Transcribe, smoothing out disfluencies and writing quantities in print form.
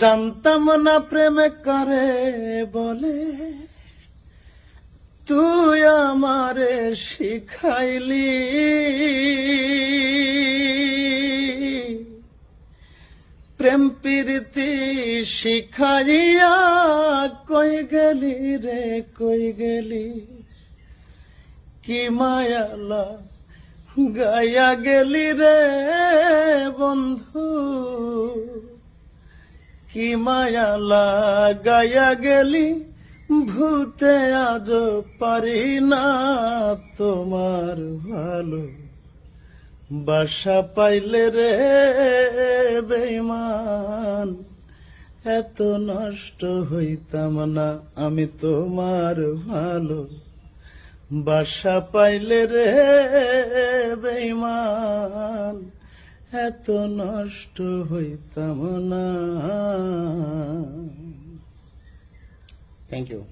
জানতাম না প্রেমে কারে বলে, তুই আমারে শিখাইলি। প্রেম প্রীতি শিখাইয়া কই গেলি রে কই গেলি, কি মায়ালা গায়া গেলি রে বন্ধু, কি মায়ালা গায়া গেলি। ভুলতে আজ পারি না তোমার ভালো বাসা পাইলে রে বেঈমান, এত নষ্ট হইতাম না আমি তোমার ভালো বাসা পাইলে রে বেঈমান, এত নষ্ট হইতাম না। Thank you.